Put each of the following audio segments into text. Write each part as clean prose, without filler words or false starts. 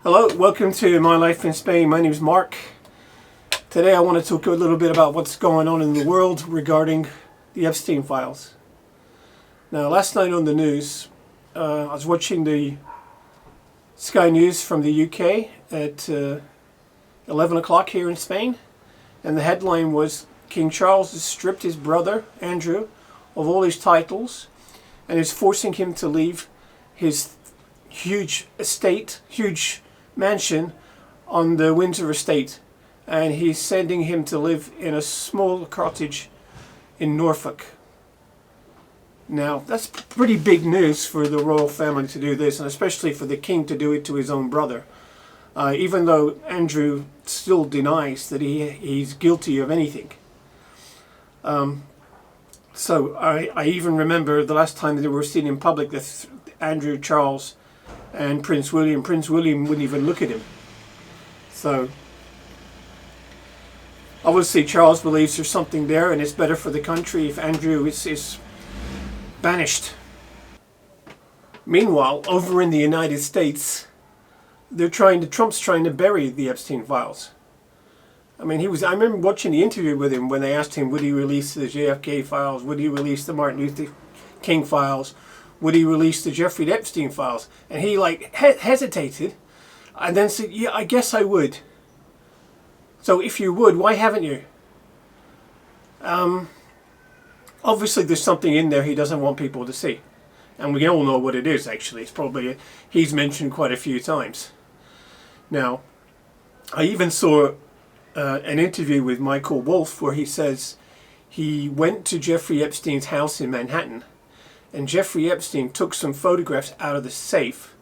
Hello, welcome to My Life in Spain. My name is Mark. Today I want to talk a little bit about what's going on in the world regarding the Epstein files. Now, last night on the news, I was watching the Sky News from the UK at 11 o'clock here in Spain, and the headline was King Charles has stripped his brother, Andrew, of all his titles and is forcing him to leave his huge estate, huge mansion on the Windsor estate, and he's sending him to live in a small cottage in Norfolk. Now, that's pretty big news for the royal family to do this, and especially for the king to do it to his own brother. Even though Andrew still denies that he's guilty of anything. So I even remember the last time they were seen in public, that Andrew, Charles, and Prince William wouldn't even look at him. So obviously Charles believes there's something there, and it's better for the country if Andrew is banished. Meanwhile, over in the United States, Trump's trying to bury the Epstein files. I mean, I remember watching the interview with him when they asked him, would he release the JFK files? Would he release the Martin Luther King files? Would he release the Jeffrey Epstein files? And he hesitated and then said, yeah, I guess I would. So if you would, why haven't you? Obviously there's something in there he doesn't want people to see. And we all know what it is, actually. It's probably, he's mentioned quite a few times. Now, I even saw an interview with Michael Wolff where he says he went to Jeffrey Epstein's house in Manhattan, and Jeffrey Epstein took some photographs out of the safe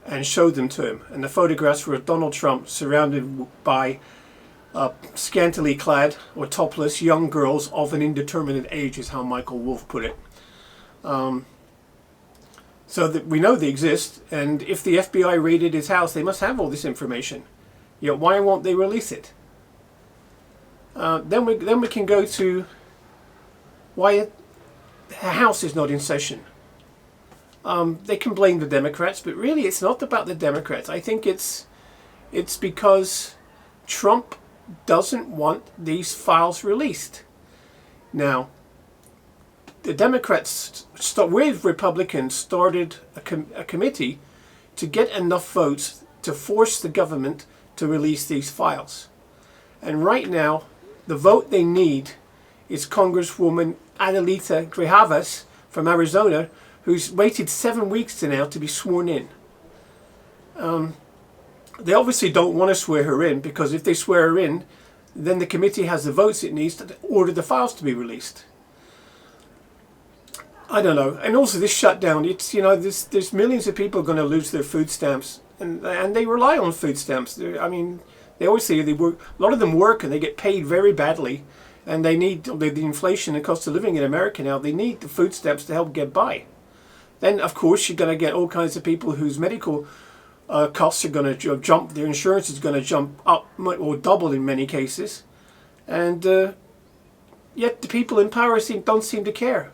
and showed them to him. And the photographs were of Donald Trump surrounded by scantily clad or topless young girls of an indeterminate age, is how Michael Wolff put it. So that we know they exist, and if the FBI raided his house, they must have all this information. Yet why won't they release it? Then we can go to why the House is not in session. They can blame the Democrats, but really it's not about the Democrats. I think it's because Trump doesn't want these files released. Now, the Democrats, with Republicans, started a committee to get enough votes to force the government to release these files. And right now, the vote they need is Congresswoman Adelita Grijalvas from Arizona, who's waited 7 weeks now to be sworn in. They obviously don't want to swear her in, because if they swear her in, then the committee has the votes it needs to order the files to be released. I don't know. And also this shutdown, there's millions of people going to lose their food stamps, and they rely on food stamps. They always say they work. A lot of them work and they get paid very badly, and they need the inflation and cost of living in America now. They need the food stamps to help get by. Then, of course, you're going to get all kinds of people whose medical costs are going to jump. Their insurance is going to jump up or double in many cases, and yet the people in power don't seem to care.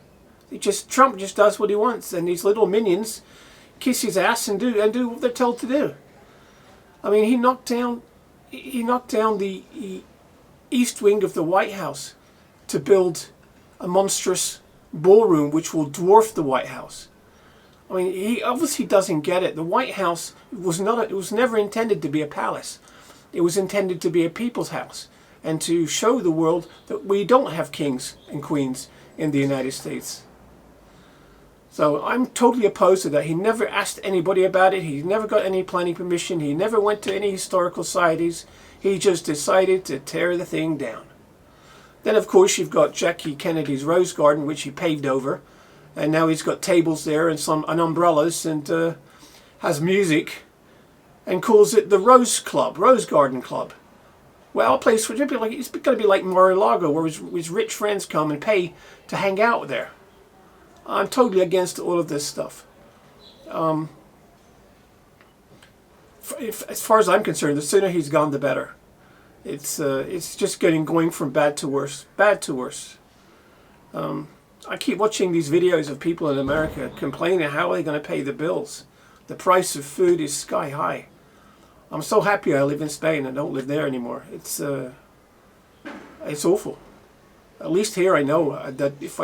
Trump just does what he wants, and these little minions kiss his ass and do what they're told to do. I mean, he knocked down the east wing of the White House to build a monstrous ballroom which will dwarf the White House. I mean, he obviously doesn't get it. The White House was never intended to be a palace. It was intended to be a people's house, and to show the world that we don't have kings and queens in the United States. So I'm totally opposed to that. He never asked anybody about it. He never got any planning permission. He never went to any historical societies. He just decided to tear the thing down. Then, of course, you've got Jackie Kennedy's Rose Garden, which he paved over. And now he's got tables there and umbrellas, and has music, and calls it the Rose Garden Club. Well, a place which it's going to be like Mar-a-Lago, where his rich friends come and pay to hang out there. I'm totally against all of this stuff. As far as I'm concerned, the sooner he's gone, the better. It's just going from bad to worse. I keep watching these videos of people in America complaining how are they going to pay the bills. The price of food is sky high. I'm so happy I live in Spain and don't live there anymore. It's awful. At least here I know that if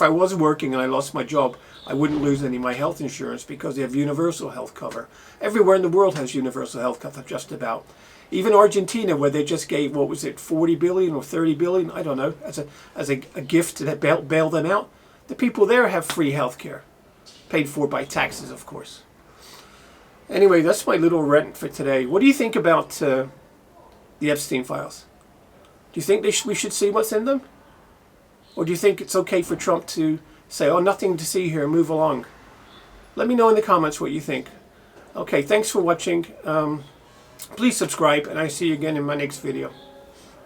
I was working and I lost my job, I wouldn't lose any of my health insurance because they have universal health cover. Everywhere in the world has universal health cover, just about. Even Argentina, where they just gave, what was it, 40 billion or 30 billion, I don't know, as a gift to bail them out. The people there have free health care, paid for by taxes, of course. Anyway, that's my little rant for today. What do you think about the Epstein files? Do you think we should see what's in them? Or do you think it's okay for Trump to say, oh, nothing to see here, move along? Let me know in the comments what you think. Okay, thanks for watching. Please subscribe, and I'll see you again in my next video.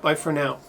Bye for now.